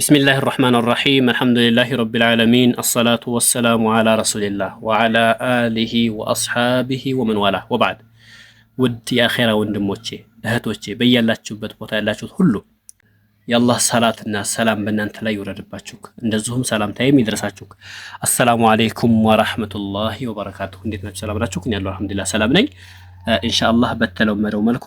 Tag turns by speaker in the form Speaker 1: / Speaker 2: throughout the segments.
Speaker 1: بسم الله الرحمن الرحيم الحمد لله رب العالمين الصلاة والسلام على رسول الله وعلى آله وأصحابه ومن والاه وبعد ود يا خير ወንድሞቼ እህቶቼ በያላችሁበት ቦታ ያላችሁት ሁሉ የአላህ ሰላትና ሰላም በእናንተ ላይ ይወረድባችሁ እንደዚሁም ሰላምታዬም ይድረሳችሁ። አሰላሙ አለይኩም ወራህመቱላሂ ወበረካቱሁ። እንዴት ናችሁ? ሰላም ናችሁ? እኔ ያለው አልሐምዱሊላህ ሰላም ነኝ። ኢንሻአላህ በተለመደው መልኩ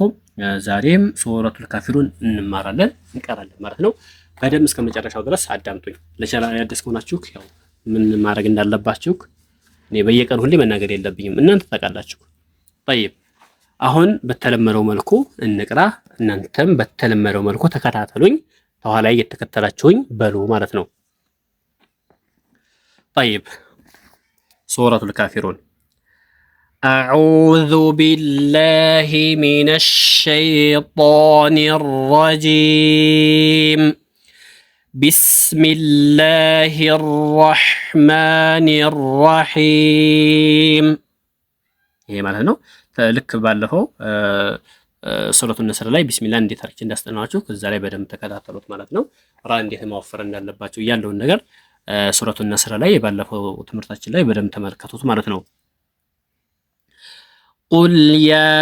Speaker 1: ዛሬም ሱረቱል ካፊሩን እንማራለን እንቀራለን ማለት ነው። በደም እስከ መጨረሻው ድረስ አዳምጡኝ። ለቻናል አዲስ ከሆናችሁ ያው ምን ማድረግ እንዳለባችሁ እኔ በየቀኑ ሁሌ መናገር የለብኝም እናንተ ታውቃላችሁ። طيب አሁን በተለመደው መልኩ እንቅራ። እናንተም በተለመደው መልኩ ተከታተሉኝ፣ ተኋላ እየተከተላችሁኝ በሉ ማለት ነው። طيب ሱረቱል ካፊሩን أعوذ بالله من الشيطان الرجيم بسم الله الرحمن الرحيم ይሄ ማለት ነው። ልክ ባለፈው ሱረቱ ነስር ላይ ቢስሚላህ እንዴት አርጭ እንዳስተናናችሁ ከዛ ላይ በደንብ ተከታተሉት ማለት ነው። ራ እንዴት ማወፈር እንዳለባችሁ ያለውን ነገር ሱረቱ ነስር ላይ ባለፈው ትምህርታችን ላይ በደንብ ተመልከቱት ማለት ነው። قل يا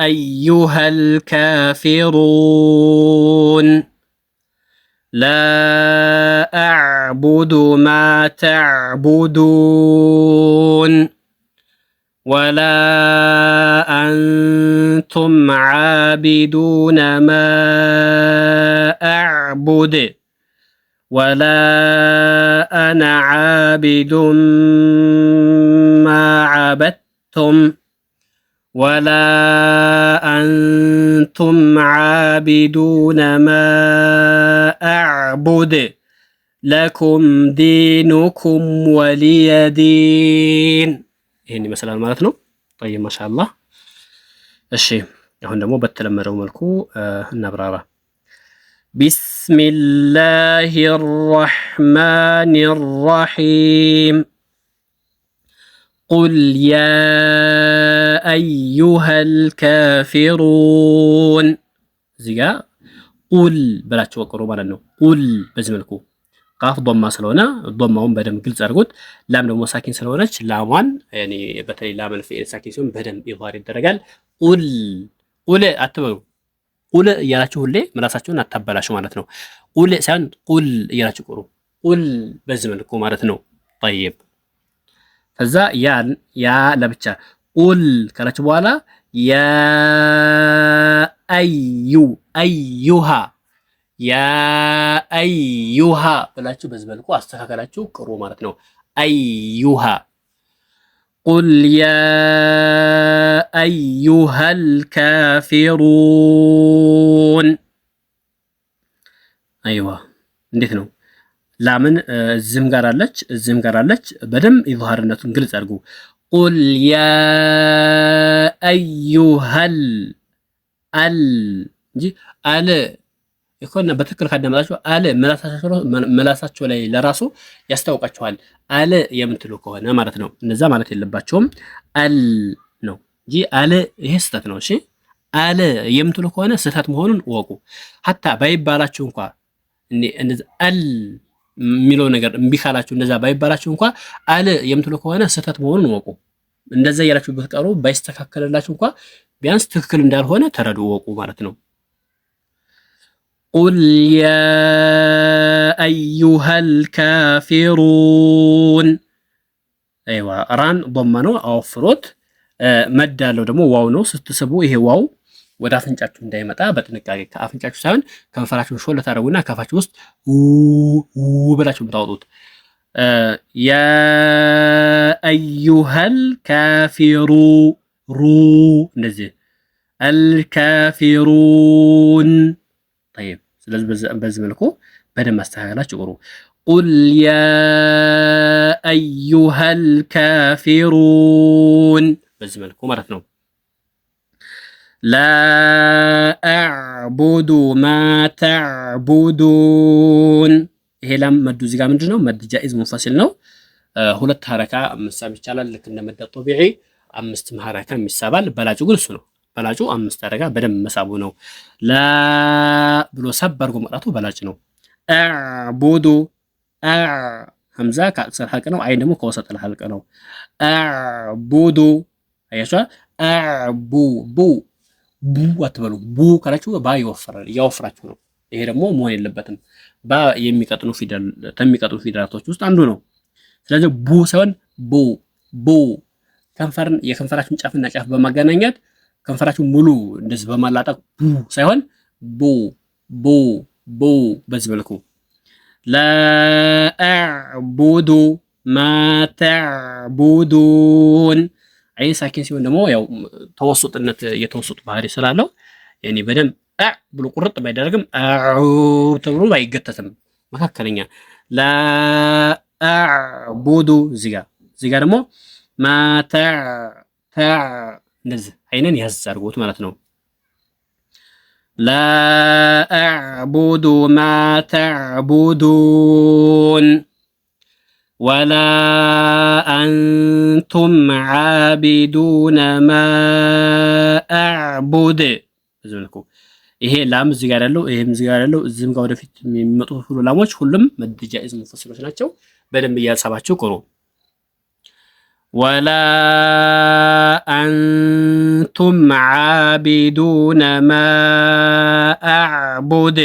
Speaker 1: أيها الكافرون لا أعبد ما تعبدون ولا أنتم عابدون ما أعبد ولا أنا عابد ما عبدتم ولا أنتم عابدون ما أعبد لكم دينكم ولي دين ይሄን ይመስላል ማለት ነው። طيب ما شاء الله እሺ አሁን ደግሞ በተለመደው መልኩ እናብራራ። بسم الله الرحمن الرحيم قل يا أيها الكافرون زيغا قل بلاچو ወቀሩ ማለት ነው። ቁል በዚህ መልኩ ቃፍ ضማ ስለሆነ ضማውን በደንብ ግልጽ አድርጉት። ላም ደግሞ ሳኪን ስለሆነች ላሟን ያኒ በተለይ ላምን ፊል ሳኪን ሲሆን በደንብ ይዋር ይደረጋል። ቁል ቁል አትበሉ። ቁል እያላችሁ ሁሌ ምላሳችሁን አታበላሹ ማለት ነው። ቁል ሳይሆን ቁል እያላችሁ ቁሩ። ቁል በዚህ መልኩ ማለት ነው። طيب ከዛ ያ ለብቻ ቁል ካላችሁ በኋላ ያ አዩሃ ያ አዩሃ ብላችሁ በዚህ መልኩ አስተካከላችሁ ቅሩ ማለት ነው። አዩሃ ቁል ያ አዩሃል ካፊሩን። አይዋ እንዴት ነው? ላምን እዚህም ጋር አለች በደንብ ኢዝሃርነቱን ግልጽ አድርጉ። ቁል ያ አዩሃል አል እንጂ አለ ይኮን በትክክል ካዳመጣችሁ አለ መላሳቸው ላይ ለራሱ ያስታውቃችኋል። አለ የምትሉ ከሆነ ማለት ነው። እነዛ ማለት የለባቸውም አል ነው እንጂ አለ ይሄ ስህተት ነው። እሺ አለ የምትሉ ከሆነ ስህተት መሆኑን ወቁ። ሀታ ባይባላችሁ እንኳን እንደዛ አል የሚለው ነገር እምቢ ካላችሁ እንደዛ ባይባላችሁ እንኳን አለ የምትሉ ከሆነ ስህተት መሆኑን ወቁ። እንደዛ ያላችሁ ብትቀሩ ባይስተካከለላችሁ እንኳን ቢያንስ ትክክል እንዳልሆነ ተረዱ ወቁ ማለት ነው። قل يا أيها الكافرون أيوة ران ضمنو أوفروت مد ያለው ደግሞ ዋው ነው። ስትስቡ ይሄ ዋው ወደ አፍንጫችሁ እንዳይመጣ በጥንቃቄ ከአፍንጫችሁ ሳይሆን ከንፈራችሁን ሾል ታደርጉና ከፋችሁ ውስጥ ኡ ብላችሁ ብታወጡት ያ አዩሃል ካፊሩ ሩ እንደዚህ አልካፊሩን طيب ስለዚህ በዚህ መልኩ በደንብ አስተካክላችሁ ቁሩ። ቁል ያ አዩሃል ካፊሩን በዚህ መልኩ ማለት ነው። ላ አዕቡዱ ማ ተዕቡዱን ይሄ ላም መዱ እዚህ ጋር ምንድነው? መድ ጃኢዝ ሙንፈሲል ነው። ሁለት ሐረካ መሳብ ይቻላል ልክ እንደ መድ ጦቢዒ። 5 ሐረካ የሚሳባል በላጩ ግን እሱ ነው። በላጩ አምስት አደረጋ በደንብ መሳቡ ነው። ላ ብሎ ሰብ አድርጎ መቅራቱ በላጭ ነው። አዕቡዱ ሀምዛ ከአቅሰል ሐልቅ ነው። አይን ደግሞ ከወሰጠል ሐልቅ ነው። አዕቡዱ አያችኋ። አዕቡ ቡ አትበሉ። ቡ ካላችሁ ባ ይወፍራል፣ እያወፍራችሁ ነው። ይሄ ደግሞ መሆን የለበትም። ባ የሚቀጥኑ ፊደላቶች ውስጥ አንዱ ነው። ስለዚህ ቡ ሳይሆን ቡ ከንፈርን የከንፈራችሁን ጫፍና ጫፍ በማገናኘት ከንፈራችሁ ሙሉ እንደዚህ በማላጠቅ ቡ ሳይሆን ቡ በዚህ መልኩ ላ አዕቡዱ ማ ተዕቡዱን። አይን ሳኪን ሲሆን ደግሞ ያው ተወሱጥነት የተወሱጥ ባህሪ ስላለው ያኔ በደንብ ብሎ ቁርጥ ባይደረግም አዑ ተብሎ አይገተትም። መካከለኛ ላ አዕቡዱ እዚህ ጋር ደግሞ ማታ እንደዚህ አይነን ያዝ አድርጎት ማለት ነው። ላ አዕቡዱ ማ ተዕቡዱን ወላ አንቱም ዓቢዱነ ማ አዕቡድ። በዚህ መልኩ ይሄ ላም እዚህ ጋር ያለው ይሄም እዚህ ጋር ያለው እዚህም ጋር ወደፊት የሚመጡ ሁሉ ላሞች ሁሉም መድ ጃኢዝ ሙፈሲሎች ናቸው። በደንብ እያሳባችሁ ቁሩ። ወላ አንቱም ዓቢዱነ ማ አዕቡድ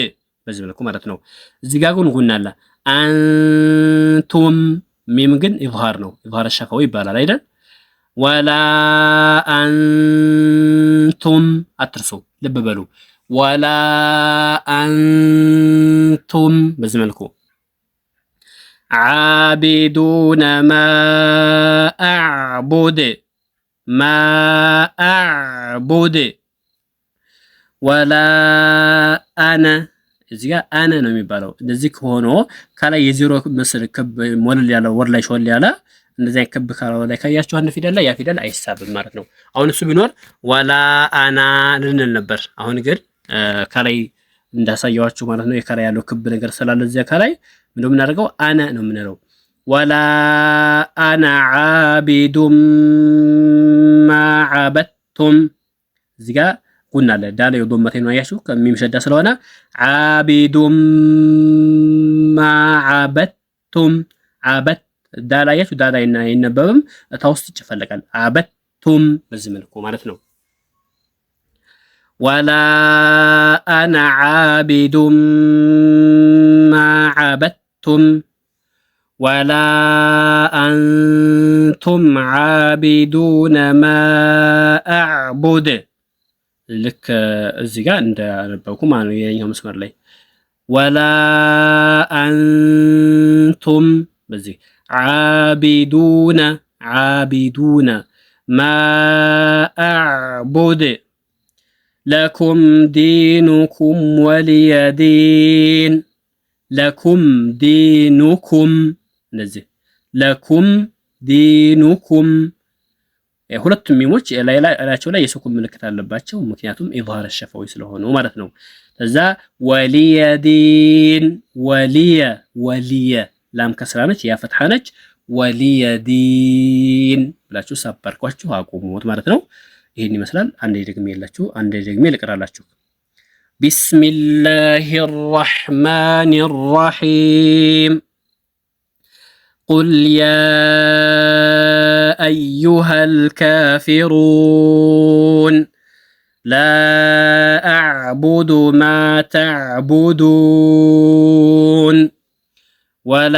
Speaker 1: በዚህ መልኩ ማለት ነው። እዚህ ጋር ግን ጉና አለ። አንቱም ሚም ግን ኢዝሃር ነው። ኢዝሃር ሸፈዊ ይባላል አይደል? ወላ አንቱም አትርሱ፣ ልብ በሉ። ወላ አንቱም በዚህ መልኩ ዓቢዱነ ማ አዕቡድ ወላ አነ እዚህ ጋር አነ ነው የሚባለው። እንደዚህ ከሆነ ከላይ የዜሮ ምስል ክብ ሞልል ያለ ወር ላይ ሾል ያለ እንደዚህ ክብ ካለው ላይ ካያችሁ አንድ ፊደል ላይ ያ ፊደል አይሳብም ማለት ነው። አሁን እሱ ቢኖር ወላ አና ልንል ነበር። አሁን ግን ከላይ እንዳሳያችሁ ማለት ነው የከላይ ያለው ክብ ነገር ስላለ እዚያ ከላይ ምንድነው የምናደርገው? አነ ነው የምንለው። ወላ አና ዓቢዱም ማ ዓበድቱም እዚህ ጋር ጉና አለ። ዳለ የዶመቴ ነው አያችሁ ከሚምሸዳ ስለሆነ ዓቢዱም ማ ዓበድቱም ዓበድ ዳላ አያችሁ ዳላ አይነበብም እታ ውስጥ ይጨፈለቃል። ዓበድቱም በዚህ መልኩ ማለት ነው። ወላ አና ዓቢዱም ማ ዓበድቱም ወላ አንቱም ዓቢዱነ ማ አዕቡድ ልክ እዚህ ጋር እንዳነበብኩ ማለት ነው የኛው መስመር ላይ ወላ አንቱም በዚህ ዓቢዱነ ማ አዕቡድ ለኩም ዲኑኩም ወሊየ ዲን ለኩም ዲኑኩም እንደዚህ ለኩም ዲኑኩም ሁለቱም ሚሞች ላያቸው ላይ የሱኩን ምልክት አለባቸው። ምክንያቱም ኢዝሃር ሸፈዊ ስለሆኑ ማለት ነው። ከዛ ወሊየ ዲን ወሊየ ላም ከስራ ነች ያ ፈትሐ ነች። ወሊየ ዲን ብላችሁ ሳባርኳችሁ አቁሙት ማለት ነው። ይሄን ይመስላል። አንዴ ደግሜ ልቅራላችሁ። ቢስሚላሂር ረህማኒር ረሂም ቁል ያ አዩሃል ካፊሩን ላ አዕቡዱ ማ ተዕቡዱን ወላ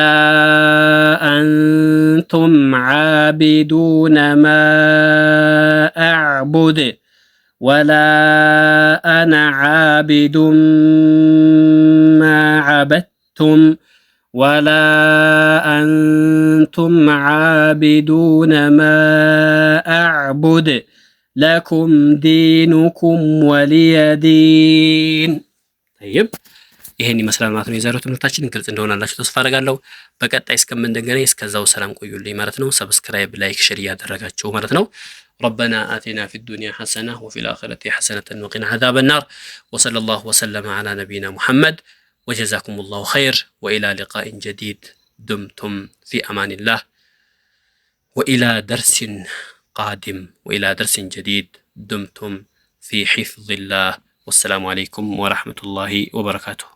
Speaker 1: አንቱም ዓቢዱነ ማ አዕቡድ ወላ አነ ዓቢዱም ማ ዓበድቱም ወላ አንቱም ዓቢዱነ ማ አዕቡድ ለኩም ዲኑኩም ወሊየ ዲን። ጠይብ ይሄን ይመስላል ማለት ነው። የዛሬው ትምህርታችን ግልጽ እንደሆነላችሁ ተስፋ አደርጋለሁ። በቀጣይ እስከምንገናኝ እስከዛው ሰላም ቆዩልኝ ማለት ነው። ሰብስክራይብ፣ ላይክ፣ ሼር እያደረጋችሁ ማለት ነው። ربنا آتنا في الدنيا حسنة وفي الآخرة حسنة وقنا عذاب النار وصلى الله وسلم على نبينا محمد وجزاكم الله خير وإلى لقاء جديد دمتم في أمان الله وإلى درس قادم وإلى درس جديد دمتم ፊ ሒፍዚላህ። ወሰላሙ አለይኩም ወረሕመቱላሂ ወበረካቱሁ።